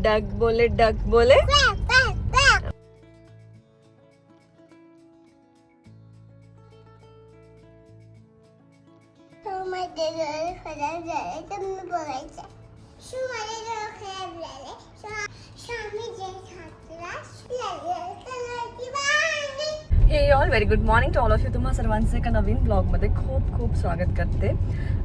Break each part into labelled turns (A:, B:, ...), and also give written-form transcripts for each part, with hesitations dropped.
A: Duck बोले डक बोले. Hey all very good morning to all of you. तुम्हा सर्वांचं एका नवीन ब्लॉगमध्ये खूप खूप स्वागत करते.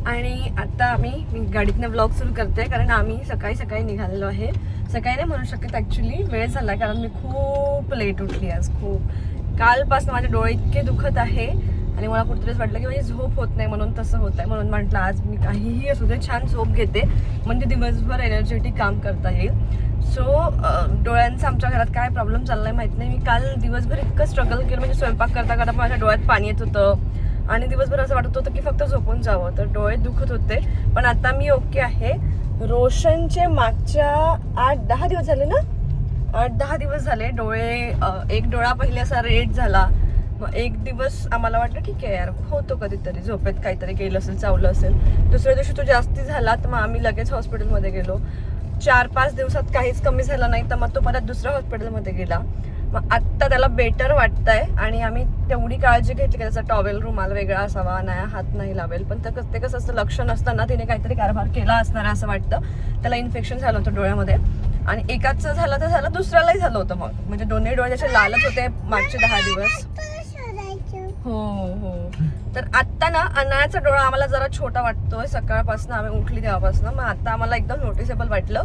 A: आणि आता मी गाडीतनं ब्लॉग सुरू करते कारण आम्ही सकाळी सकाळी निघालेलो आहे. सकाळी नाही म्हणू शकत, ॲक्च्युली वेळ झाला कारण मी खूप लेट उठली आज. खूप कालपासून माझे डोळे इतके दुखत आहे आणि मला कुठेतरीच वाटलं की माझी झोप होत नाही म्हणून तसं होत आहे. म्हणून म्हटलं आज मी काहीही असू दे छान झोप घेते म्हणजे दिवसभर एनर्जेटिक काम करता येईल. सो डोळ्यांचा आमच्या घरात काय प्रॉब्लेम चाललाय माहित नाही. मी काल दिवसभर इतकं स्ट्रगल केलं म्हणजे स्वयंपाक करता करता माझ्या डोळ्यात पाणी येत होतं आणि दिवसभर असं वाटत होतं की फक्त झोपून जावं, तर डोळे दुखत होते. पण आता मी ओके आहे. रोशनचे मागच्या 8-10 दिवस झाले ना, 8-10 दिवस झाले डोळे, एक डोळा पहिले असा रेड झाला. मग एक दिवस आम्हाला वाटलं ठीक आहे यार, होतो कधीतरी झोपेत काहीतरी गेलं असेल, चावलं असेल. दुसऱ्या दिवशी तो जास्ती झाला तर मग आम्ही लगेच हॉस्पिटलमध्ये गेलो. 4-5 दिवसात काहीच कमी झालं नाही तर मग तो परत दुसऱ्या हॉस्पिटलमध्ये गेला. मग आत्ता त्याला बेटर वाटतंय आणि आम्ही तेवढी काळजी घेतली की त्याचा टॉवेल रुमाल वेगळा असावा, नाही हात नाही लावेल. पण ते कसं असतं, लक्षण असताना तिने काहीतरी कारभार केला असणार असं वाटतं. त्याला इन्फेक्शन झालं होतं डोळ्यामध्ये आणि एकाचं झालं तर झालं, दुसऱ्यालाही झालं होतं. मग म्हणजे दोन्ही डोळे त्याचे लालच होते मागचे 10 दिवस. हो हो. तर आत्ता ना अन्नाचा डोळा आम्हाला जरा छोटा वाटतोय सकाळपासून आम्ही उठली तेव्हापासून. मग आता आम्हाला एकदम नोटिसेबल वाटलं,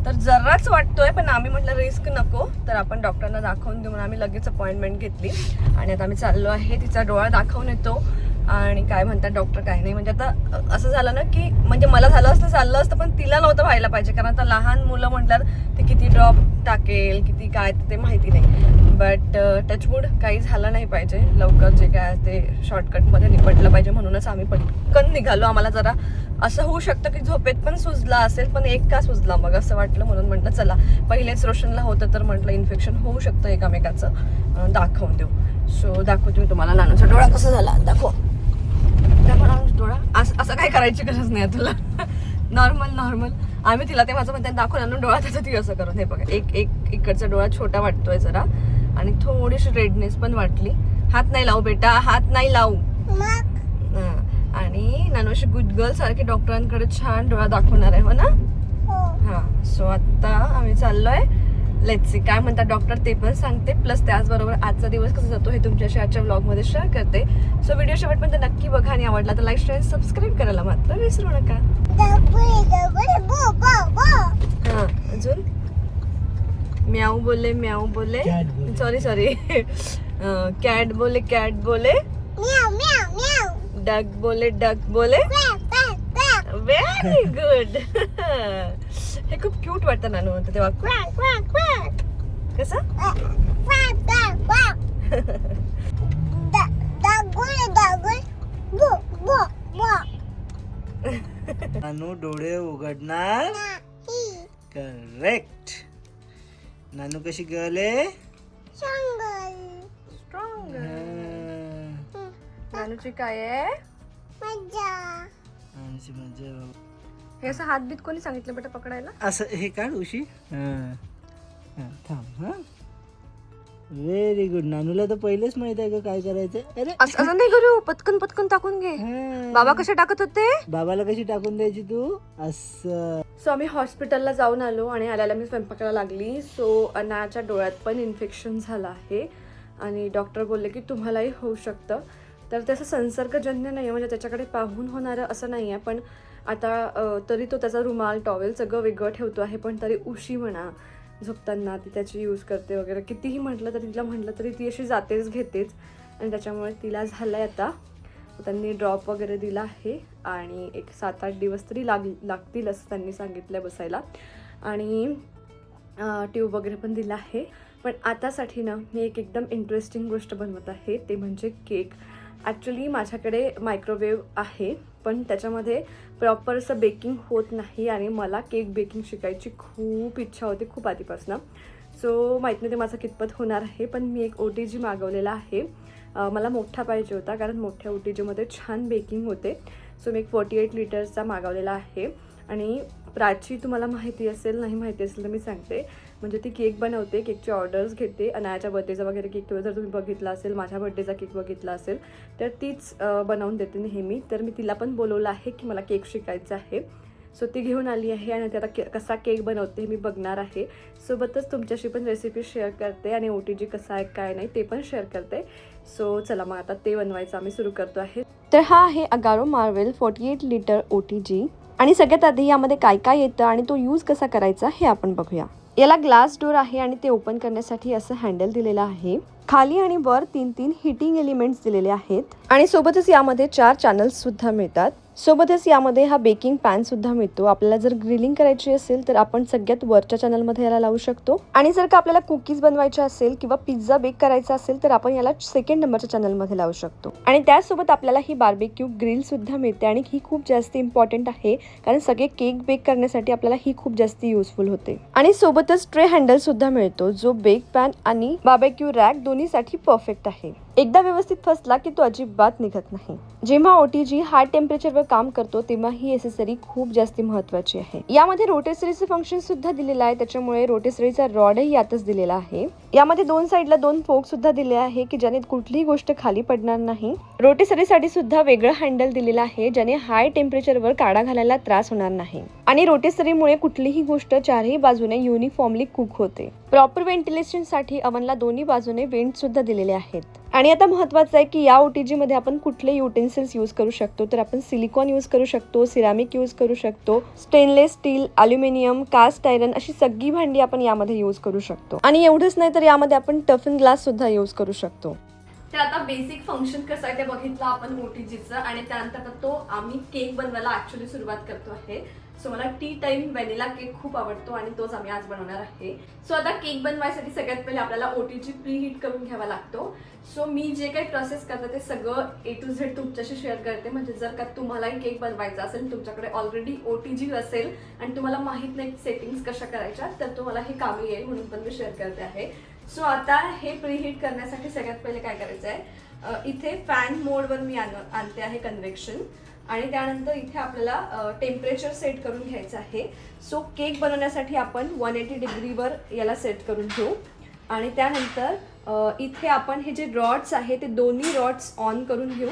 A: तर जराच वाटतोय. पण आम्ही म्हटलं रिस्क नको, तर आपण डॉक्टरना दाखवून देऊ म्हणून आम्ही लगेच अपॉइंटमेंट घेतली आणि आता आम्ही चाललो आहे. तिचा डोळा दाखवून येतो आणि काय म्हणतात डॉक्टर काय नाही. म्हणजे आता असं झालं ना की म्हणजे मला झालं असतं चाललं असतं पण तिला नव्हतं व्हायला पाहिजे कारण आता लहान मुलं म्हटल्यावर ते किती ड्रॉप टाकेल किती काय ते माहिती नाही. बट टचवूड काही झालं नाही पाहिजे, लवकर जे काय ते शॉर्टकटमध्ये निपटलं पाहिजे म्हणूनच आम्ही पटकन निघालो. आम्हाला जरा असं होऊ शकतं की झोपेत पण सुजला असेल पण एक का सुजला मग असं वाटलं म्हणून म्हटलं चला, पहिलेच रोशनला होतं तर म्हटलं इन्फेक्शन होऊ शकतं एकामेकाचं, दाखवून देऊ. सो दाखवते मी तुम्हाला नानूचा डोळा कसा झाला. दाखव डोळा. असं काही करायची गरज नाही तुला. नॉर्मल आम्ही तिला ते माझं म्हणते दाखवून आणून डोळा त्याचा ती असं करून. हे बघा एक इकडचा डोळा छोटा वाटतोय जरा आणि थोडीशी रेडनेस पण वाटली. हात नाही लावू बेटा, हात नाही लावू. आणि नानूशी गुड गर्ल सारखी डॉक्टरांकडे छान डोळा दाखवणार आहे हो ना. हा. सो आता आम्ही चाललोय. लेट्स सी काय म्हणतात डॉक्टर ते पण सांगते, प्लस त्याचबरोबर आजचा दिवस कसा जातो हे तुमच्याशी आजच्या व्लॉगमध्ये शेअर करते. सो व्हिडिओ शेवटपर्यंत नक्की बघा आणि आवडला तर लाईक शेअर सबस्क्राईब करायला मात्र विसरू नका. हा अजून म्याऊ बोले म्याऊ बोले, सॉरी कॅट बोले कॅट बोले, डक बोले डक बोले. Very good. हे खूप क्यूट वाटतं नानू म्हणतं तेव्हा क्वॅक क्वॅक क्वॅक. कसं
B: नानू डोळे उघडणार. करेक्ट. नानू कशी गले
A: स्ट्रॉंग. नानूची काय आहे
B: नानूची मजा.
A: हे असं हात बीत कोणी सांगितलं बेटा पकडायला.
B: असं हे काढ उशी. थांब. हा व्हेरी गुड. नानूला तर पहिलेच माहित आहे का काय करायचं. अरे
A: असं नाही करू, पटकन टाकून घे. बाबा कसे टाकत होते,
B: बाबाला कशी टाकून द्यायची तू असं.
A: सो आम्ही हॉस्पिटलला जाऊन आलो आणि आल्याला मी स्वयंपाकाला लागली. सो अनाच्या डोळ्यात पण इन्फेक्शन झालं आहे आणि डॉक्टर बोलले की तुम्हालाही होऊ शकतं. तर त्याचं संसर्गजन्य नाही आहे म्हणजे त्याच्याकडे पाहून होणारं असं नाही आहे. पण आता तरी तो त्याचा रुमाल टॉवेल सगळं वेगळं ठेवतो आहे, पण तरी उशी म्हणा झोपताना ती त्याची यूज करते वगैरे. कितीही म्हटलं तरी तिला म्हटलं तरी ती अशी जातेच घेतेच आणि त्याच्यामुळे तिला झालं आहे. आता त्यांनी ड्रॉप वगैरे दिला आहे आणि एक 7-8 दिवस तरी लागतील असं त्यांनी सांगितलं बसायला आणि ट्यूब वगैरे पण दिला आहे. पण आतासाठी ना मी एकदम इंटरेस्टिंग गोष्ट बनवत आहे, ते म्हणजे केक. ॲक्च्युली माझ्याकडे मायक्रोवेव्ह आहे पण त्याच्यामध्ये प्रॉपर असं बेकिंग होत नाही आणि मला केक बेकिंग शिकायची खूप इच्छा होती खूप आधीपासून. सो माहीत नाही ते माझं कितपत होणार आहे, पण मी एक OTG मागवलेला आहे. मला मोठा पाहिजे होता कारण मोठ्या OTGमध्ये छान बेकिंग होते. सो मी एक 48 लिटर्सचा मागवलेला आहे आणि प्राची तुम्हाला माहिती असेल, नाही माहिती असेल तर मी सांगते. म्हणजे ती केक बनवते, केकचे ऑर्डर्स घेते. अनायाच्या बर्थडेचा वगैरे केक जर तुम्ही बघितला असेल, माझ्या बर्थडेचा केक बघितला असेल तर तीच बनवून देते नेहमी. तर मी तिला पण बोलवलं आहे की मला केक शिकायचा आहे. सो ती घेऊन आली आहे आणि आता कसा केक बनवते मी बघणार आहे. सोबतच तुमच्याशी पण रेसिपी शेअर करते आणि OTG कसा आहे काय नाही ते पण शेअर करते. सो चला मग आता ते बनवायचं आम्ही सुरू करतो आहे. तर हा आहे अगारो मार्वेल 48 लिटर OTG. आणि सगळ्यात आधी यामध्ये काय काय येतं आणि तो यूज कसा करायचा हे आपण बघूया. याला ग्लास डोर आहे आणि ते ओपन करण्यासाठी असं हँडल दिलेलं आहे. खाली आणि वर 3 हिटिंग एलिमेंट्स दिलेले आहेत आणि सोबतच यामध्ये 4 चॅनल्स सुद्धा मिळतात. सोबतच यामध्ये हा बेकिंग पॅन सुद्धा मिळतो. आपल्याला जर ग्रिलिंग करायची असेल तर आपण सगळ्यात वरच्या चॅनलमध्ये याला लावू शकतो आणि जर का आपल्याला कुकीज बनवायच्या असेल किंवा पिझ्झा बेक करायचा असेल तर आपण याला 2nd नंबरच्या चॅनलमध्ये लावू शकतो. आणि त्याचसोबत आपल्याला ही बार्बेक्यू ग्रिल सुद्धा मिळते आणि ही खूप जास्त इम्पॉर्टंट आहे कारण सगळे केक बेक करण्यासाठी आपल्याला ही खूप जास्त युजफुल होते. आणि सोबतच ट्रे हँडल सुद्धा मिळतो जो बेक पॅन आणि बार्बेक्यू रॅक दोन्हीसाठी परफेक्ट आहे. एकदा व्यवस्थित फसला की तो अजिबात निघत नाही. जेव्हा OTG हाय टेम्परेचरवर काम करतो तेव्हा ही एसेसरी खूप जास्त महत्त्वाची आहे. यामध्ये रोटेसरीचं फंक्शन सुद्धा दिलेलं आहे, त्याच्यामुळे रोटेसरीचा रॉडही यातच दिलेला आहे. यामध्ये 2 साईडला 2 फोक सुद्धा दिले आहे की ज्याने कुठलीही गोष्ट खाली पडणार नाही. रोटेसरीसाठी सुद्धा वेगळं हँडल दिलेलं आहे ज्याने हाय टेम्परेचरवर काढा घालायला त्रास होणार नाही. आणि रोटेसरीमुळे कुठलीही गोष्ट चारही बाजूने युनिफॉर्मली कुक होते. प्रॉपर व्हेंटिलेशनसाठी अवनला दोन्ही बाजूने वेंट सुद्धा दिलेले आहेत. आणि आता महत्त्वाचं आहे की या OTG मध्ये आपण कुठले युटेन्सिल्स यूज करू शकतो. तर आपण सिलिकॉन यूज करू शकतो, सिरामिक यूज करू शकतो, stainless steel, aluminium, cast iron अशी सगळी भांडी आपण यामध्ये यूज करू शकतो. आणि एवढंच नाही तर यामध्ये आपण टफन ग्लास सुद्धा यूज करू शकतो. तर आता बेसिक फंक्शन कसं आहे ते बघितलं आपण OTGचं आणि त्यानंतर तो आम्ही केक बनवायला ऍक्च्युली सुरुवात करतो आहे. सो मला टी टाइम व्हॅनिला केक खूप आवडतो आणि तोच आम्ही आज बनवणार आहे. सो आता केक बनवायसाठी सगळ्यात पहिले आपल्याला OTG प्रीहीट करून घ्यावा लागतो. सो मी जे काही प्रोसेस करते ते सगळं A to Z तुमच्याशी शेअर करते. म्हणजे जर का तुम्हालाही केक बनवायचा असेल, तुमच्याकडे ऑलरेडी OTG असेल आणि तुम्हाला माहित नाही सेटिंग्स कशा करायच्या तर तुम्हाला हे कामी येईल म्हणून पण मी शेअर करते आहे. सो आता हे प्रीहीट करण्यासाठी सगळ्यात पहिले काय करायचं आहे, इथे फॅन मोडवर मी आणते आहे कन्व्हेक्शन आणि त्यानंतर इथे आपल्याला टेम्परेचर सेट करून घ्यायचं आहे. सो केक बनवण्यासाठी आपण 180 डिग्रीवर याला सेट करून घेऊ आणि त्यानंतर इथे आपण हे जे रॉड्स आहे ते दोन्ही रॉड्स ऑन करून घेऊ.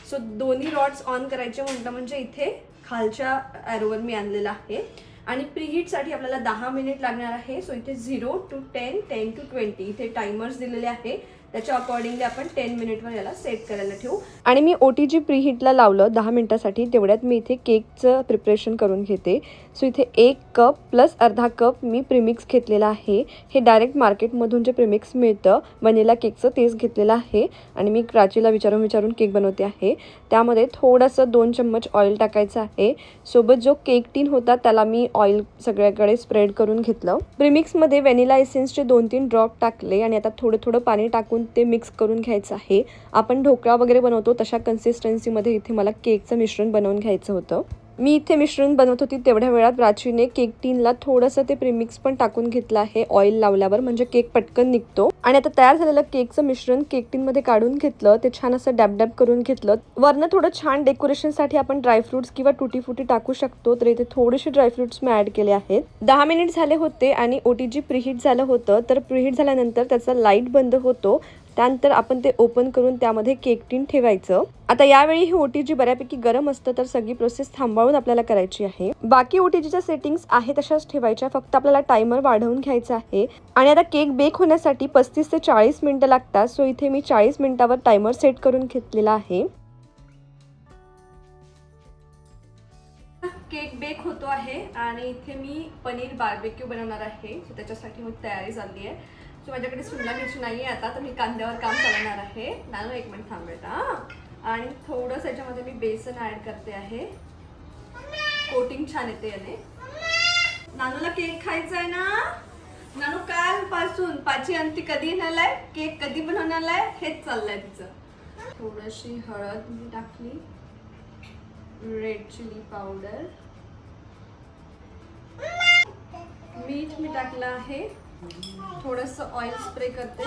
A: सो दोन्ही रॉड्स ऑन करायचे म्हटलं म्हणजे इथे खालच्या ॲरोवर मी आणलेलं आहे. आणि प्रीहीटसाठी आपल्याला 10 मिनिट लागणार आहे. सो इथे 0 to 10, 10 to 20 इथे टायमर्स दिलेले आहे. त्याच्या अकॉर्डिंगली आपण 10 मिनिटवर याला सेट करायला ठेवू. आणि मी OTG प्रीहीटला लावलं 10 मिनिटासाठी. तेवढ्यात मी इथे केकचं प्रिपरेशन करून घेते. सो इथे 1 कप प्लस अर्धा कप मी प्रीमिक्स घेतलेला आहे. हे डायरेक्ट मार्केटमधून जे प्रीमिक्स मिळतं व्हॅनिला केकचं तेच घेतलेलं आहे आणि मी प्राचीला विचारून केक बनवते आहे. त्यामध्ये थोडंसं 2 चम्मच ऑइल टाकायचं आहे. सोबत जो केक टीन होता त्याला मी ऑइल सगळ्याकडे स्प्रेड करून घेतलं. प्रीमिक्समध्ये व्हॅनिला एसेन्सचे 2-3 ड्रॉप टाकले आणि आता थोडं पाणी टाकून ते मिक्स करून घ्यायचं आहे. आपण ढोकळा वगैरे बनवतो तशा कन्सिस्टन्सीमध्ये इथे मला केकचं मिश्रण बनवून घ्यायचं होतं. मी इथे मिश्रण बनवत होती तेवढ्या वेळात प्राचीने केक टीनला थोडंसं ते प्रीमिक्स पण टाकून घेतलं आहे ऑइल लावल्यावर, म्हणजे केक पटकन निघतो. आणि आता तयार झालेलं केकचं मिश्रण केक टीनमध्ये काढून घेतलं. ते छान असं डॅब करून घेतलं. वरनं थोडं छान डेकोरेशनसाठी आपण ड्रायफ्रुट्स किंवा टुटी फुटी टाकू शकतो. तर इथे थोडेसे ड्रायफ्रुट्स मी ऍड केले आहेत. 10 मिनिट झाले होते आणि OTG प्रीहीट झालं होतं. तर प्रीहीट झाल्यानंतर त्याचा लाईट बंद होतो. त्यानंतर आपण ते ओपन करून त्यामध्ये केक टीन ठेवायचं. आता यावेळी ही OTG बऱ्यापैकी गरम असतं तर सगळी प्रोसेस थांबवून आपल्याला करायची आहे. बाकी OTGच्या सेटिंग्स आहे तशाच ठेवायच्या, फक्त आपल्याला टायमर वाढवून घ्यायचा आहे. आणि आता केक बेक होण्यासाठी 35 ते 40 मिनिटं लागतात. सो इथे मी 40 मिनिटावर टायमर सेट करून घेतलेला आहे. केक बेक होतो आहे आणि इथे मी पनीर बार्बेक्यू बनवणार आहे. सो त्याच्यासाठी मग तयारी झाली आहे. सो माझ्याकडे शिमला मिरची नाही आहे आता, तर मी कांद्यावर काम चालवणार आहे. नानू 1 मिनिट थांबेल हां. आणि थोडंसं याच्यामध्ये मी बेसन ॲड करते आहे. कोटिंग छान येते याने. नानूला केक खायचा आहे ना. नानू कालपासून पाची अंती कधी येणार आहे, केक कधी बनवणार आहे हेच चाललंय तिचं. थोडीशी हळद मी टाकली, रेड चिली पावडर, मीठ मी टाकलं आहे, थोडंसं ऑइल स्प्रे करते.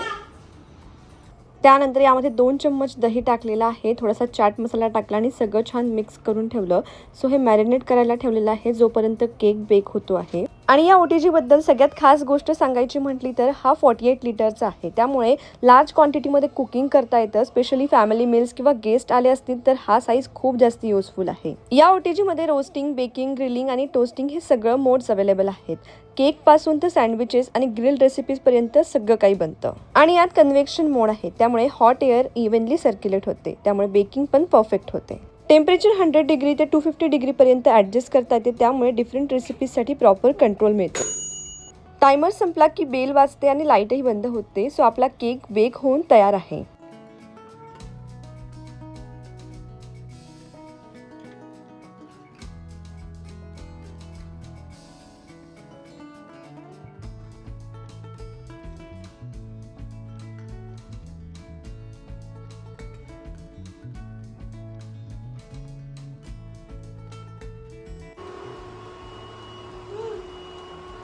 A: त्यानंतर यामध्ये 2 चम्मच दही टाकलेला आहे, थोडासा चाट मसाला टाकला आणि सगळं छान मिक्स करून ठेवलं. सो हे मॅरिनेट करायला ठेवलेलं आहे जोपर्यंत केक बेक होतो आहे. आणि या OTG बद्दल सगळ्यात खास गोष्ट सांगायची म्हटली तर हा 48 लिटरचा आहे, त्यामुळे लार्ज क्वांटिटीमध्ये कुकिंग करता येतं. स्पेशली फॅमिली मील्स किंवा गेस्ट आले असतील तर हा साईज खूप जास्त युजफुल आहे. या OTG मध्ये रोस्टिंग, बेकिंग, ग्रिलिंग आणि टोस्टिंग हे सगळं मोड्स अवेलेबल आहेत. केक पासून तर सँडविचेस आणि ग्रिल रेसिपीज पर्यंत सगळं काही बनतं. आणि यात कन्व्हेक्शन मोड आहे, त्यामुळे हॉट एअर इव्हनली सर्क्युलेट होते, त्यामुळे बेकिंग पण परफेक्ट होते. टेम्परेचर 100 डिग्री ते 250 डिग्री पर्यंत ॲडजस्ट करता येते, त्यामुळे डिफरंट रेसिपीजसाठी प्रॉपर कंट्रोल मिळतो. टायमर संपला की बेल वाजते आणि लाईटही बंद होते. सो आपला केक बेक होऊन तयार आहे.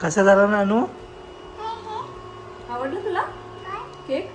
B: कसा झाला नानू?
A: आवडलं तुला केक?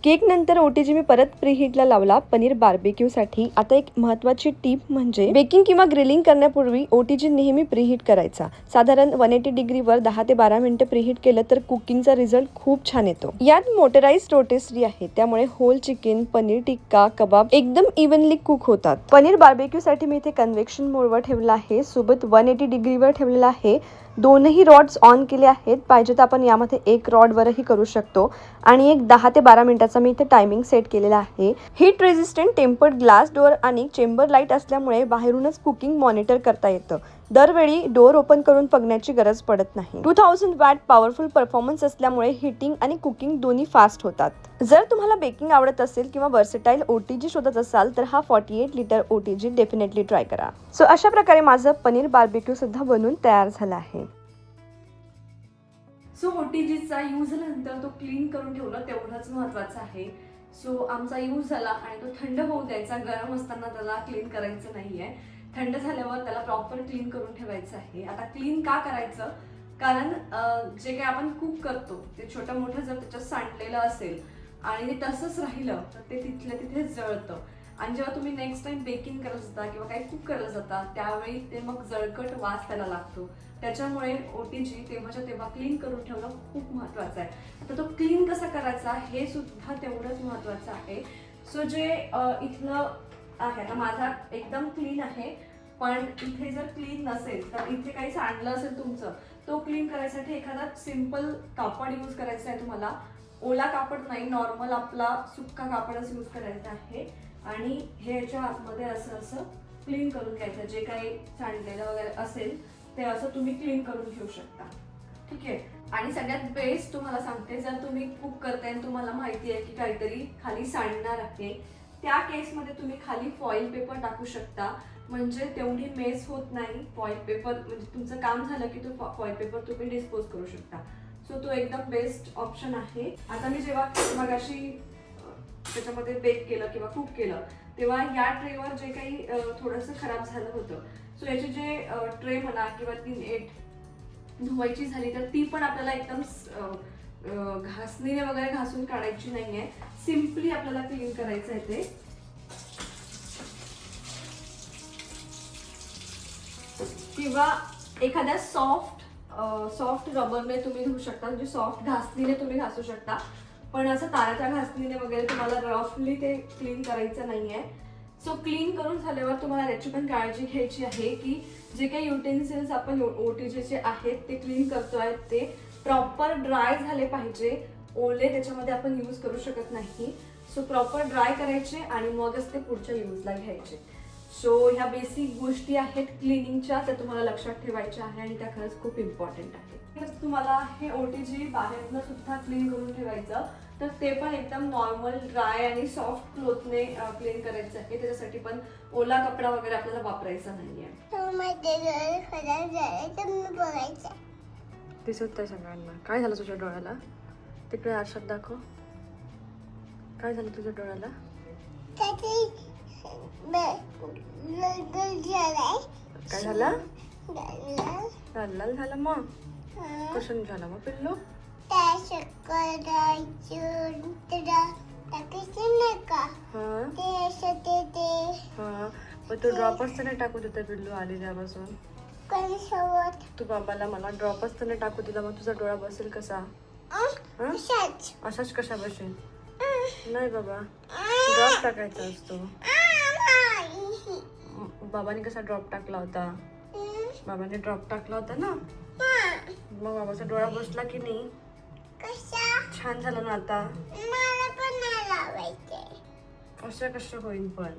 A: केक नंतर OTG मी परत प्रीहीटला लावला पनीर बार्बेक्यूसाठी. आता एक महत्त्वाची टिप म्हणजे बेकिंग किंवा ग्रिलिंग करण्यापूर्वी OTG नेहमी प्रीहीट करायचा. साधारण 180 डिग्रीवर 10 ते 12 मिनिटं प्रीहीट केलं तर कुकिंगचा रिझल्ट खूप छान येतो. यात मोटराइज्ड रोटेसरी आहे, त्यामुळे होल चिकन, पनीर टिक्का, कबाब एकदम इव्हनली कुक होतात. पनीर बार्बेक्यूसाठी मी इथे कन्व्हेक्शन मोडवर ठेवलं आहे, सोबत 180 डिग्रीवर ठेवलेलं आहे. दोनही रॉड्स ऑन केले आहेत. पाहिजे तर आपण यामध्ये एक रॉडवरही करू शकतो. आणि एक 10 ते 12 मिनिटाचा मी इथे टायमिंग सेट केलेला आहे. Heat resistant tempered glass door आणि चेंबर लाईट असल्यामुळे बाहेरूनच कुकिंग मॉनिटर करता येतं. दरवेळी डोअर ओपन करून बघण्याची गरज पडत नाही. 2000 वॅट पॉवरफुल परफॉर्मन्स असल्यामुळे हीटिंग आणि कुकिंग दोन्ही फास्ट होतात. जर तुम्हाला बेकिंग आवडत असेल किंवा वर्सेटाईल OTG शोधत असाल तर हा 48 लिटर OTG डेफिनेटली ट्राय करा. सो अशा प्रकारे माझं पनीर बार्बेक्यू सुद्धा बनून तयार झाला आहे. सो OTGचा यूज झाल्यानंतर तो क्लीन करून ठेवणं तेवढंच महत्त्वाचं आहे. सो आमचा यूज झाला आणि तो थंड होऊ द्यायचा. गरम असताना त्याला क्लीन करायचं नाहीये. थंड झाल्यावर त्याला प्रॉपर क्लीन करून ठेवायचं आहे. आता क्लीन का करायचं? कारण जे काही आपण कुक करतो ते छोटं मोठं जर त्याच्यात सांडलेलं असेल आणि ते तसंच राहिलं तर ते तिथल्या तिथेच जळतं. आणि जेव्हा तुम्ही नेक्स्ट टाइम बेकिंग करत जाता किंवा काही कुक करत जाता त्यावेळी ते मग जळकट वास त्याला लागतो. त्याच्यामुळे OTG तेव्हाच्या तेव्हा क्लीन करून ठेवणं खूप महत्त्वाचं आहे. आता तो क्लीन कसा करायचा हे सुद्धा तेवढंच महत्त्वाचं आहे. सो जे इथलं आहे, आता माझा एकदम क्लीन आहे, पण इथे जर क्लीन नसेल तर इथे काही सांडलं असेल तुमचं, तो क्लीन करायसाठी एखादा सिंपल कापड यूज करायचा आहे तुम्हाला. ओला कापड नाही, नॉर्मल आपला सुक्का कापडच यूज करायचा आहे. आणि हे याच्या आतमध्ये असं असं क्लीन करून घ्यायचं. जे काही सांडलेलं वगैरे असेल ते असं तुम्ही क्लीन करून घेऊ शकता. ठीक आहे. आणि सगळ्यात बेस्ट तुम्हाला सांगते, जर तुम्ही कुक करताय आणि तुम्हाला माहिती आहे की काहीतरी खाली सांडणार आहे, त्या केसमध्ये तुम्ही खाली फॉईल पेपर टाकू शकता. म्हणजे तेवढी मेस होत नाही. फॉईल पेपर म्हणजे तुमचं काम झालं की तो फॉईल पेपर तुम्ही डिस्पोज करू शकता. सो तो एकदम बेस्ट ऑप्शन आहे. आता मी जेव्हा मगाशी त्याच्यामध्ये बेक केलं किंवा कुक केलं तेव्हा या ट्रेवर जे काही थोडंसं खराब झालं होतं, सो याचे जे ट्रे म्हणा किंवा ती नेट धुवायची झाली तर ती पण आपल्याला एकदम घासणीने वगैरे घासून काढायची नाहीये. सिम्पली आपल्याला क्लीन करायचं आहे ते. किंवा एखाद्या सॉफ्ट रबरने तुम्ही धुवू शकता, म्हणजे सॉफ्ट घासणीने तुम्ही घासू शकता. पण असं ताराच्या घासणीने वगैरे तुम्हाला रफली ते क्लीन करायचं नाहीये. सो क्लीन करून झाल्यावर तुम्हाला याची पण काळजी घ्यायची आहे की जे काही युटेन्सिल्स आपण OTGचे आहेत ते क्लीन करतोय ते प्रॉपर ड्राय झाले पाहिजे. ओले त्याच्यामध्ये आपण यूज करू शकत नाही. सो प्रॉपर ड्राय करायचे आणि मगच ते पुढच्या यूजला घ्यायचे. सो ह्या बेसिक गोष्टी आहेत क्लिनिंगच्या, त्या तुम्हाला लक्षात ठेवायच्या आहे आणि त्या खरंच खूप इम्पॉर्टंट आहे. तुम्हाला हे OTG बाहेरनं सुद्धा क्लीन करून ठेवायचं तर ते पण एकदम नॉर्मल ड्राय आणि सॉफ्ट क्लोथने क्लीन करायचं आहे. त्याच्यासाठी पण ओला कपडा वगैरे आपल्याला वापरायचा नाहीये. दिसत आहे सगळ्यांना. काय झालं तुझ्या डोळ्याला? तिकडे आरशात दाखव. काय झालं तुझ्या डोळ्याला? काय झालं? लाल लाल झालं. मग कशाने झालं मग पिल्लू? पण तू ड्रॉपच तर नाही टाकू देते पिल्लू आली त्यापासून. तू बाबाला मला ड्रॉपच तर नाही टाकू दिला, मग तुझा डोळा बसेल कसा? असाच कशा बसेल? नाही बाबा, ड्रॉप टाकायचा असतो. बाबाने कसा ड्रॉप टाकला होता? बाबाने ड्रॉप टाकला होता ना, मग बाबाचा डोळा बसला की नाही? छान झालं ना आता. असं कसं होईल पण?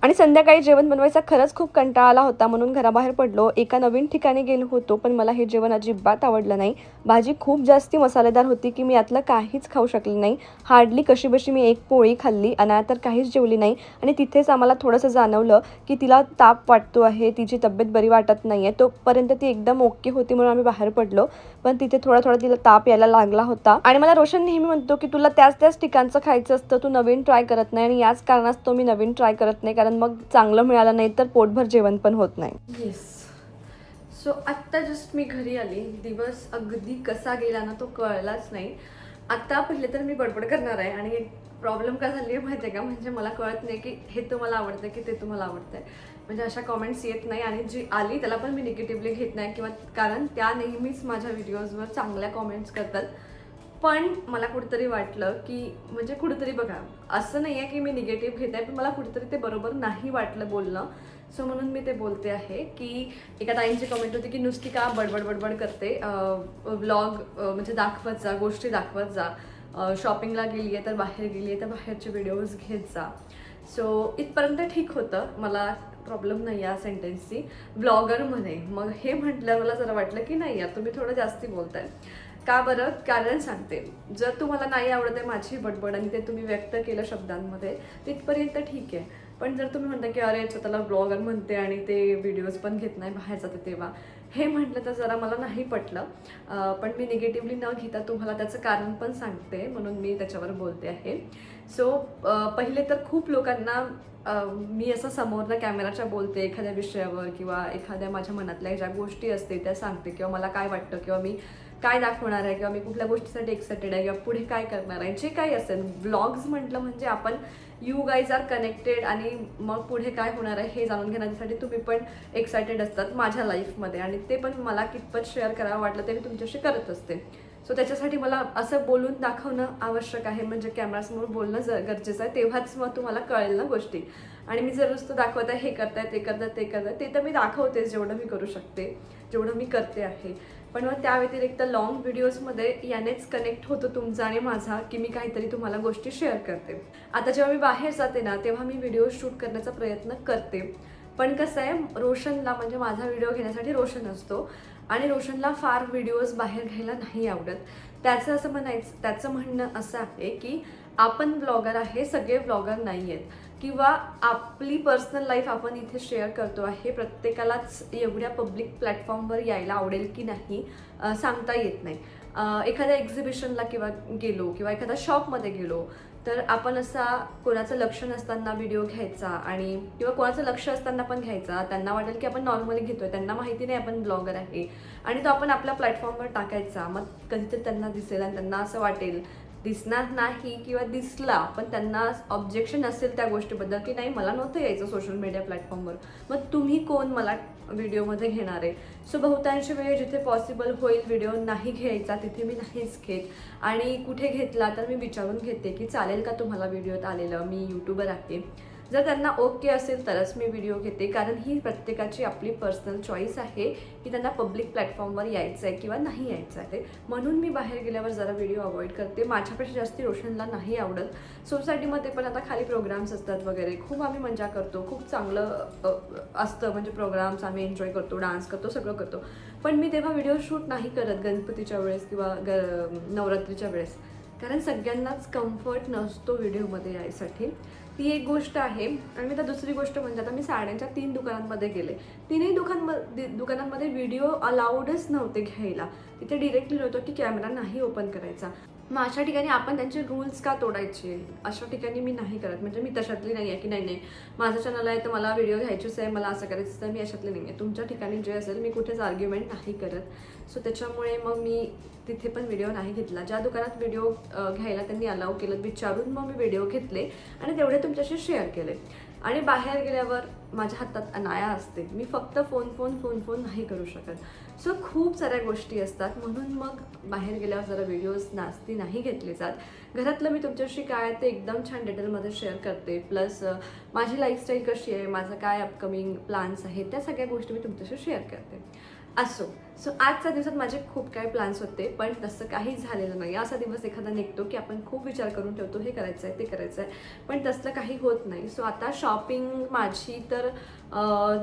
A: आणि संध्याकाळी जेवण बनवायचा खरंच खूप कंटाळा आला होता, म्हणून घराबाहेर पडलो. एका नवीन ठिकाणी गेलो होतो, पण मला हे जेवण अजिबात आवडलं नाही. भाजी खूप जास्ती मसालेदार होती की मी यातलं काहीच खाऊ शकले नाही. हार्डली कशी बशी मी एक पोळी खाल्ली, अनाया तर काहीच जेवली नाही. आणि तिथेच आम्हाला थोडंसं जाणवलं की तिला ताप वाटतो आहे, तिची तब्येत बरी वाटत नाही आहे. तोपर्यंत ती एकदम ओके होती म्हणून आम्ही बाहेर पडलो, पण तिथे थोडा तिला ताप यायला लागला होता. आणि मला रोशन नेहमी म्हणतो की तुला त्याच ठिकाणचं खायचं असतं, तू नवीन ट्राय करत नाही. आणि याच कारणास्तव मी नवीन ट्राय करत नाही, कारण मग चांगलं मिळालं नाही तर पोटभर जेवण पण होत नाही. येस, सो आत्ता जस्ट मी घरी आली. दिवस अगदी कसा गेला ना तो कळलाच नाही. आता पहिले तर मी बडबड करणार आहे. आणि प्रॉब्लेम काय झाली आहे माहिती आहे का, म्हणजे मला कळत नाही की हे तुम्हाला आवडतं की ते तुम्हाला आवडतं आहे. म्हणजे अशा कॉमेंट्स येत नाही, आणि जी आली त्याला पण मी निगेटिव्हली घेत नाही, किंवा कारण त्या नेहमीच माझ्या व्हिडिओजवर चांगल्या कॉमेंट्स करतात. पण मला कुठेतरी वाटलं की म्हणजे कुठेतरी बघा, असं नाही आहे की मी निगेटिव्ह घेत आहे, पण मला कुठेतरी ते बरोबर नाही वाटलं बोलणं. सो म्हणून मी ते बोलते आहे की एका ताईंची कमेंट होती की नुसती का बडबड करते, व्लॉग म्हणजे दाखवत जा, गोष्टी दाखवत जा. शॉपिंगला गेली आहे तर बाहेर गेली आहे तर बाहेरचे व्हिडिओज घेत जा. सो इथपर्यंत ठीक होतं, मला प्रॉब्लेम नाही या सेंटेन्सची. ब्लॉगरमध्ये मग हे म्हटल्यावर मला जरा वाटलं की नाही यार तुम्ही थोडं जास्ती बोलताय. का बरं? कारण सांगते. जर तुम्हाला नाही आवडत आहे माझी बडबड आणि ते तुम्ही व्यक्त केलं शब्दांमध्ये तिथपर्यंत ठीक आहे. पण जर तुम्ही म्हणता की अरे स्वतःला ब्लॉगर म्हणते आणि ते व्हिडिओज पण घेत नाही बाहेर जाते तेव्हा, हे म्हटलं तर जरा मला नाही पटलं. पण मी निगेटिव्हली न घेता तुम्हाला त्याचं कारण पण सांगते, म्हणून मी त्याच्यावर बोलते आहे. सो पहिले तर खूप लोकांना मी असं समोरनं कॅमेराच्या बोलते एखाद्या विषयावर, किंवा एखाद्या माझ्या मनातल्या ज्या गोष्टी असते त्या सांगते, किंवा मला काय वाटतं, किंवा मी काय दाखवणार आहे, किंवा मी कुठल्या गोष्टीसाठी एक्सायटेड आहे, किंवा पुढे काय करणार आहे, जे काही असेल. व्लॉग्स म्हटलं म्हणजे आपण यू गाईज आर कनेक्टेड, आणि मग पुढे काय होणार आहे हे जाणून घेण्यासाठी तुम्ही पण एक्सायटेड असतात माझ्या लाईफमध्ये, आणि ते पण मला कितपत शेअर करावं वाटलं ते मी तुमच्याशी करत असते. सो त्याच्यासाठी मला असं बोलून दाखवणं आवश्यक आहे, म्हणजे कॅमेरासमोर बोलणं गरजेचं आहे, तेव्हाच मग तुम्हाला कळेल ना गोष्टी. आणि मी जर नुसतं दाखवत आहे हे करताय ते करताय ते तर मी दाखवतेच जेवढं मी करू शकते, जेवढं मी करते आहे. पण मग त्या व्यतिरिक्त लॉंग व्हिडिओजमध्ये यानेच कनेक्ट होतो तुमचा आणि माझा, की मी काहीतरी तुम्हाला गोष्टी शेअर करते. आता जेव्हा मी बाहेर जाते ना तेव्हा मी व्हिडिओ शूट करण्याचा प्रयत्न करते. पण कसं आहे, रोशनला म्हणजे माझा व्हिडिओ घेण्यासाठी रोशन असतो, आणि रोशनला फार व्हिडिओज बाहेर घ्यायला नाही आवडत. त्याचं म्हणणं असं आहे की आपण ब्लॉगर आहे, सगळे ब्लॉगर नाही आहेत, किंवा आपली पर्सनल लाईफ आपण इथे शेअर करतो आहे. प्रत्येकालाच एवढ्या पब्लिक प्लॅटफॉर्मवर यायला आवडेल की नाही सांगता येत नाही. एखाद्या एक्झिबिशनला किंवा गेलो, किंवा एखाद्या शॉपमध्ये गेलो, तर आपण असा कोणाचं लक्ष नसताना व्हिडिओ घ्यायचा, आणि किंवा कोणाचं लक्ष असताना पण घ्यायचा. त्यांना वाटेल की आपण नॉर्मली घेतोय, त्यांना माहिती नाही आपण ब्लॉगर आहे, आणि तो आपण आपल्या प्लॅटफॉर्मवर टाकायचा. मग कधीतरी त्यांना दिसेल आणि त्यांना असं वाटेल, दिसणार नाही किंवा दिसला पण त्यांना ऑब्जेक्शन असेल त्या गोष्टीबद्दल की नाही मला नव्हतं यायचं सोशल मीडिया प्लॅटफॉर्मवर, मग तुम्ही कोण मला व्हिडिओमध्ये घेणार आहे. सो बहुतांश वेळ जिथे पॉसिबल होईल व्हिडिओ नाही घ्यायचा तिथे मी नाहीच घेत, आणि कुठे घेतला तर मी विचारून घेते की चालेल का तुम्हाला व्हिडिओत आलेलं, मी यूट्यूबर आहे. जर त्यांना ओके असेल तरच मी व्हिडिओ घेते, कारण ही प्रत्येकाची आपली पर्सनल चॉईस आहे की त्यांना पब्लिक प्लॅटफॉर्मवर यायचं आहे किंवा नाही यायचं आहे. म्हणून मी बाहेर गेल्यावर जरा व्हिडिओ अवॉइड करते. माझ्यापेक्षा जास्ती रोशनला नाही आवडत. सोसायटीमध्ये पण आता खाली प्रोग्राम्स असतात वगैरे, खूप आम्ही मजा करतो, खूप चांगलं असतं, म्हणजे प्रोग्राम्स आम्ही एन्जॉय करतो, डान्स करतो, सगळं करतो. पण मी तेव्हा व्हिडिओ शूट नाही करत गणपतीच्या वेळेस किंवा नवरात्रीच्या वेळेस, कारण सगळ्यांनाच कम्फर्ट नसतो व्हिडिओमध्ये यायसाठी. ती एक गोष्ट आहे. आणि आता दुसरी गोष्ट म्हणजे आता मी साड्यांच्या 3 दुकानांमध्ये गेले, 3ही दुकानांमध्ये व्हिडिओ अलाउडच नव्हते घ्यायला. तिथे डिरेक्टली होतं की कॅमेरा नाही ओपन करायचा. मग अशा ठिकाणी आपण त्यांचे रूल्स का तोडायचे, अशा ठिकाणी मी नाही करत. म्हणजे मी तशातली नाही आहे की नाही माझं चॅनल आहे तर मला व्हिडिओ घ्यायचीच आहे, मला असं करायचं आहे, मी अशातली नाही आहे. तुमच्या ठिकाणी जे असेल मी कुठेच आर्ग्युमेंट नाही करत. सो त्याच्यामुळे मग मी तिथे पण व्हिडिओ नाही घेतला. ज्या दुकानात व्हिडिओ घ्यायला त्यांनी अलाउ केलं विचारून मग मी व्हिडिओ घेतले आणि तेवढे तुमच्याशी शेअर केले. आणि बाहेर गेल्यावर माझ्या हातात अनाया असते, मी फक्त फोन नाही करू शकत. सो खूप साऱ्या गोष्टी असतात, म्हणून मग बाहेर गेल्यावर जरा व्हिडिओज नास्ती नाही घेतले जात. घरातलं मी तुमच्याशी काय आहे ते एकदम छान डिटेलमध्ये शेअर करते. प्लस माझी लाईफस्टाईल कशी आहे, माझं काय अपकमिंग प्लॅन्स आहेत, त्या सगळ्या गोष्टी मी तुमच्याशी शेअर करते. सो आजच्या दिवसात माझे खूप काही प्लॅन्स होते, पण तसं काही झालेलं नाही. असा दिवस एखादा निघतो की आपण खूप विचार करून ठेवतो, हे करायचं आहे ते करायचं आहे, पण तसलं काही होत नाही. सो आता शॉपिंग माझी तर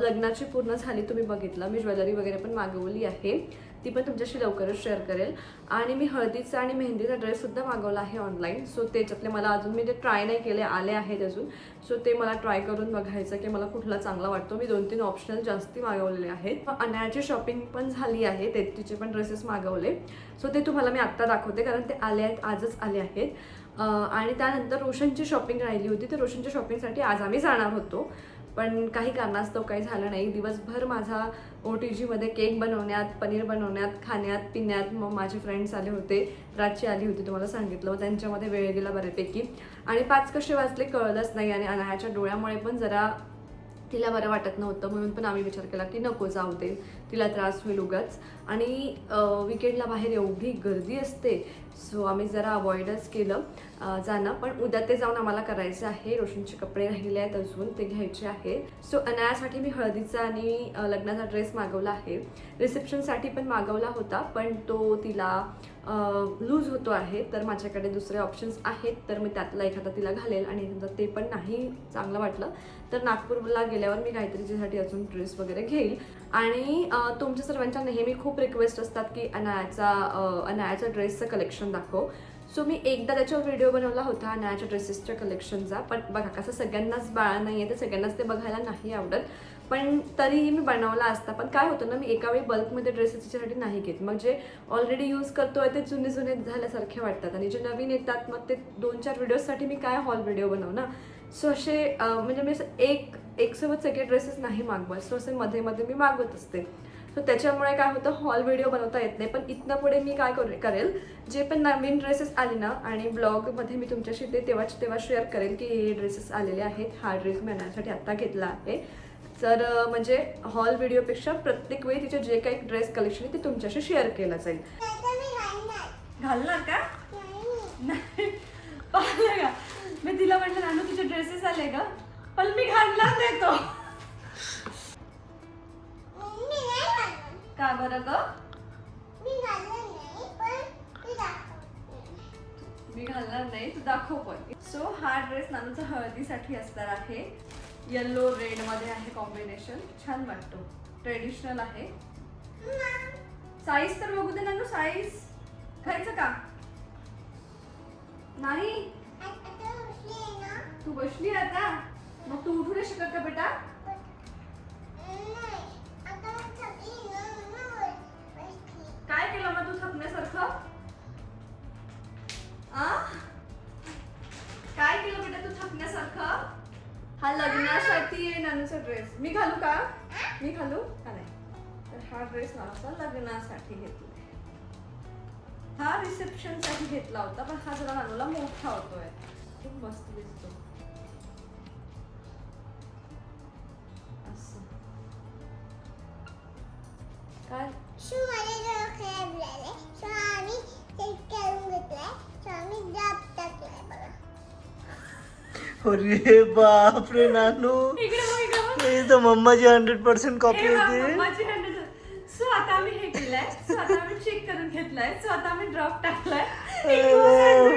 A: लग्नाची पूर्ण झाली, तुम्ही बघितलं. मी ज्वेलरी वगैरे पण मागवली आहे, ती पण तुमच्याशी लवकरच शेअर करेल. आणि मी हळदीचा आणि मेहंदीचा ड्रेससुद्धा मागवला आहे ऑनलाईन. सो त्याच्यातले मला अजून मी ते ट्राय नाही केले, आले आहेत अजून. सो ते मला ट्राय करून बघायचं की मला कुठला चांगला वाटतो. मी 2-3 ऑप्शनल जास्ती मागवलेले आहेत. अनायाची शॉपिंग पण झाली आहे, तिचे पण ड्रेसेस मागवले. सो ते तुम्हाला मी आत्ता दाखवते, कारण ते आले आहेत, आजच आले आहेत. आणि त्यानंतर रोशनची शॉपिंग राहिली होती, तर रोशनच्या शॉपिंगसाठी आज आम्ही जाणार होतो, पण काही कारणास्तव काही झालं नाही. दिवसभर माझा OTGमध्ये केक बनवण्यात, पनीर बनवण्यात, खाण्यात पिण्यात, मग माझे फ्रेंड्स आले होते, प्राची आली होती, तुम्हाला सांगितलं. मग त्यांच्यामध्ये वेळ गेला बऱ्यापैकी. आणि 5 कसे वाजले कळलंच नाही. आणि अनायाच्या डोळ्यामुळे पण जरा तिला बरं वाटत नव्हतं, म्हणून पण आम्ही विचार केला की नको, जाऊ दे, तिला त्रास होईल उगाच. आणि विकेंडला बाहेर एवढी गर्दी असते, सो आम्ही जरा अवॉइडच केलं जाणं. पण उद्या ते जाऊन आम्हाला करायचं आहे. रोशनचे कपडे राहिले आहेत अजून, ते घ्यायचे आहे. सो अनायासाठी मी हळदीचा आणि लग्नाचा ड्रेस मागवला आहे. रिसेप्शनसाठी पण मागवला होता, पण तो तिला लूज होतो आहे, तर माझ्याकडे दुसरे ऑप्शन्स आहेत, तर मी त्यातला एखादा तिला घालेल. आणि जर ते पण नाही चांगलं वाटलं तर नागपूरला गेल्यावर मी काहीतरी तिच्यासाठी अजून ड्रेस वगैरे घेईल. आणि तुमच्या सर्वांच्या नेहमी खूप रिक्वेस्ट असतात की अनायाचा ड्रेसचं कलेक्शन दाखव. सो मी एकदा त्याच्यावर व्हिडिओ बनवला होता अनायाच्या ड्रेसेसच्या कलेक्शनचा, पण बघा कसं सगळ्यांनाच बाळा नाही आहे, तर सगळ्यांनाच ते बघायला नाही आवडत. पण तरीही मी बनवला असता. पण काय होतं ना, मी एका वेळी बल्कमध्ये ड्रेसेस तिच्यासाठी नाही घेत. मग जे ऑलरेडी यूज करतोय ते जुने झाल्यासारखे वाटतात, आणि जे नवीन येतात मग ते 2-4 व्हिडिओसाठी मी काय हॉल व्हिडिओ बनवू ना. सो असे म्हणजे मी एक सोबत सगळे ड्रेसेस नाही मागवत. सो असे मध्ये मी मागवत असते. सो त्याच्यामुळे काय होतं, हॉल व्हिडिओ बनवता येत नाही. पण इथनं पुढे मी काय करेल, जे पण नवीन ड्रेसेस आले ना, आणि ब्लॉगमध्ये मी तुमच्याशी ते तेव्हा शेअर करेल की हे ड्रेसेस आलेले आहेत. हा ड्रेस मी आणण्यासाठी आत्ता घेतला आहे. तर म्हणजे हॉल व्हिडिओपेक्षा प्रत्येक वेळी तिचे जे काही ड्रेस कलेक्शन आहे ते तुमच्याशी शेअर केलं जाईल. घालणार का? नाही पाहिलं का, मी तिला म्हटलं नानू तुझे ड्रेसेस आले का, पण मी घालणार नाही तो. का बरं ग? मी घालणार नाही, तू दाखव पण. सो हा ड्रेस नानूचा हळदीसाठी असणार आहे. येल्लो रेड मध्ये आहे कॉम्बिनेशन, छान वाटतो, ट्रेडिशनल आहे. साईज तर बघू दे नानू, साईज घ्यायचं का नाही? तू बसली आता, मग तू उठू नाही शकत का बेटा? काय केलं मग तू थकण्यासारखं? काय केलं बेटा तू थकण्यासारखं? हा लग्नासाठी आहे नानूचा ड्रेस. मी घालू का? मी घालू का नाही? तर हा ड्रेस नानूचा लग्नासाठी घेतला, हा रिसेप्शन साठी घेतला होता, पण हा जरा नानूला मोठा होतोय. खूप मस्त दिसतो असं. काय
B: अरे बापरे नानू, हे तर मम्माची 100% कॉपी होती.
A: सो आता आम्ही हे केलंय, सो आता आम्ही चेक करून घेतलाय, सो आता आम्ही ड्रॉप टाकलाय.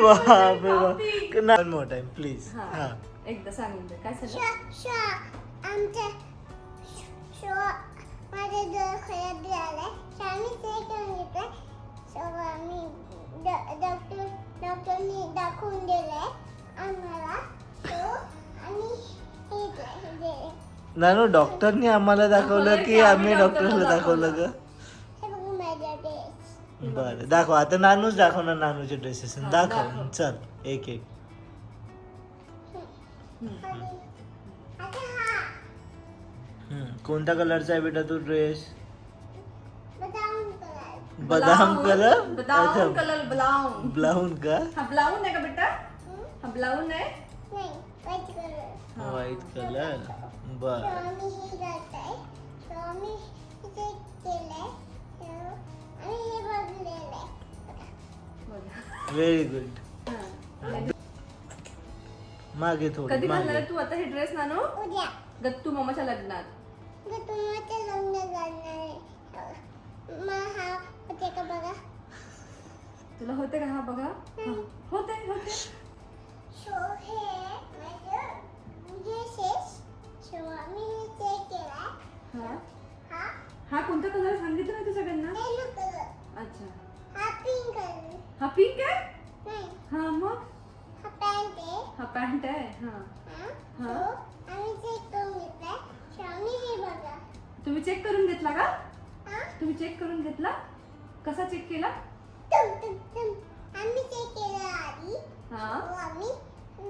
B: बापरे, वन मोर टाइम प्लीज.
A: हा एकदा सांगून दे काय झालं.
C: डॉक्टरनी दाखवून दिलंय आम्हाला.
B: नानू डॉक्टरनी आम्हाला दाखवलं की आम्ही डॉक्टरला दाखवलं ग? बरं दाखव आता. नानूच दाखवणार नानूचे ड्रेसेस.
A: हा,
B: दाखव
A: दाखव.
B: चल एक एक.
C: आता हा
B: कोणत्या कलरचा आहे बेटा तू ड्रेस?
C: बदाम कलर.
B: बदाम कलर.
A: बदाम कलर ब्लाऊन.
B: ब्लाऊन का?
A: हा ब्लाऊन आहे का बेटा? हा ब्लाऊन आहे.
C: नाही व्हाईट कलर.
B: White colour. बर
C: स्वामी हे करताय. स्वामी हे केलंय. आणि हे बदललेलं आहे.
B: Very good.
A: हा.
B: मागे थोडी
A: कधी घालणार
B: मागे.
A: आहे तू आता हे ड्रेस नानू?
C: उद्या
A: गत्तू मामाच्या लग्नात.
C: जर तुम्हाला लग्न करणार आहे मग हा होते का बघा.
A: तुला होते का हा बघा? हा. होते होते.
C: सो हे माझं ड्रेसेस स्वामी हे केलाय.
A: हा
C: हा
A: हा कोणता कलर सांगितलं नाही तू सगळ्यांना?
C: Yellow colour.
A: अच्छा.
C: हा पिंक कलर.
A: हा पिंक आहे.
C: नाही
A: हा मग
C: हा पॅन्ट आहे.
A: हा पॅन्ट आहे. हा
C: हा
A: हा.
C: तो आम्ही चेक करून घेतलाय. स्वामी हे बघा.
A: तुम्ही चेक करून घेतला का?
C: हा
A: तुम्ही चेक करून घेतला? कसा चेक केला?
C: तुम तुम तुम आम्ही चेक केलं आधी.
A: हा
C: तो आम्ही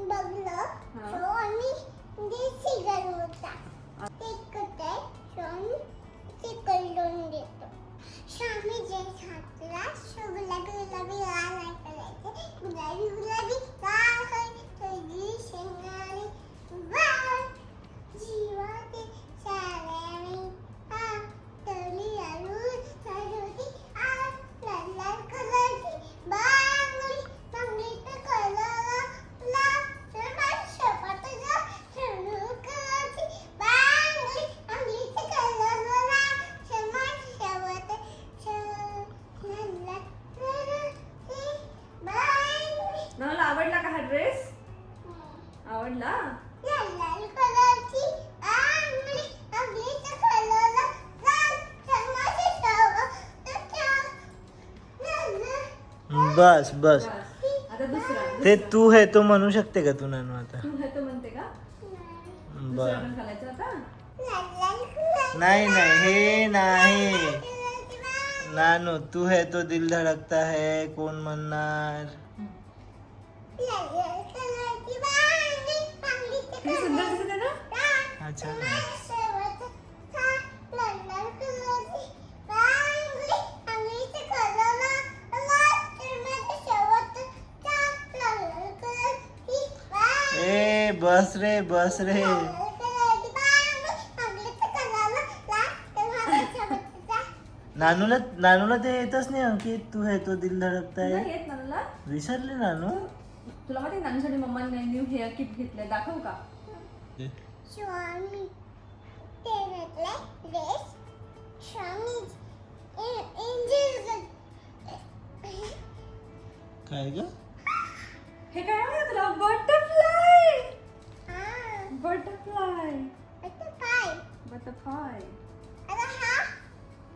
C: बघलं.
A: हा.
C: तो आम्ही देसी गरम होता. चेक करताय. स्वामी चेक करून देतो. स्वामी जे घातला सो गुलाबी गुलाबी लाल आहे करायचे. गुलाबी गुलाबी लाल आहे तुझी शेंगारी वाल जीवाचे साऱ्याने आ तळी आलू सरोती आ लाल लाल कलरची बांगडी बांगडीचा कलर लाल तर शपाटचा सरू कलरची बांगडी बांगडीचा कलर लाल समाज शेवट
A: मला आवडला का हा ड्रेस? आवडला?
C: लाल लाल कलरची बांगडी बांगडीचा कलर लाल समाज शेवट
B: बस बस.
A: आता दुसरा
B: ते तू है तो म्हणू शकते का तू नानू आता?
A: तू हे तर म्हणते का? दुसरा
B: बर
A: पण घालायचं आता?
B: नाही नाही हे नाही नानू. तू है तो दिल धडकता है कोण म्हणणार?
A: किती सुंदर दिसत आहे ना?
B: अच्छा ए बस रे बस रे. नानूला नानूला ते येतच नाही अंकित. तू है तो दिल धडकता
A: नाही
B: है
A: येत नानूला?
B: विसरले नानू.
A: तुला माहिती आहे नानूसाठी मम्माने न्यू हेअर किट घेतलंय, दाखवू का?
C: स्वामी ते घेतले ड्रेस. स्वामी एंजल
B: काय ग?
A: हे काय आहे तुला? बटरफ्लाय.
C: हा
A: बटरफ्लाय.
C: आता काय
A: बटरफ्लाय.
C: आता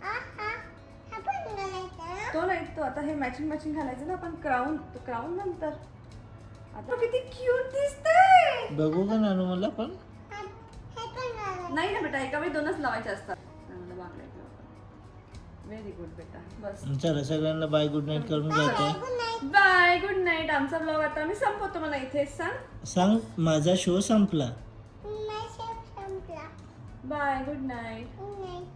C: हा पण घालायचा ना.
A: तो नाही तो आता हे मॅचिंग मॅचिंग घालायचं ना आपण. क्राऊन क्राऊन नंतर. आता किती क्यूट दिसतंय.
B: बघू का नानू मला पण?
C: हे पण घालायचं.
A: नाही ना बेटा, एका वेळी दोनच लावायचे असतात. चांगलं बांगड्या व्हेरी गुड बेटा. बस
B: चला सगळ्यांना बाय गुड नाईट करून जातो.
C: Good night.
A: Bye good night. आमचा ब्लॉग आता मी संपवतो. मला इथेच सांग.
B: सांग माझा शो संपला.
C: संपला.
A: Bye good night.
C: Good night.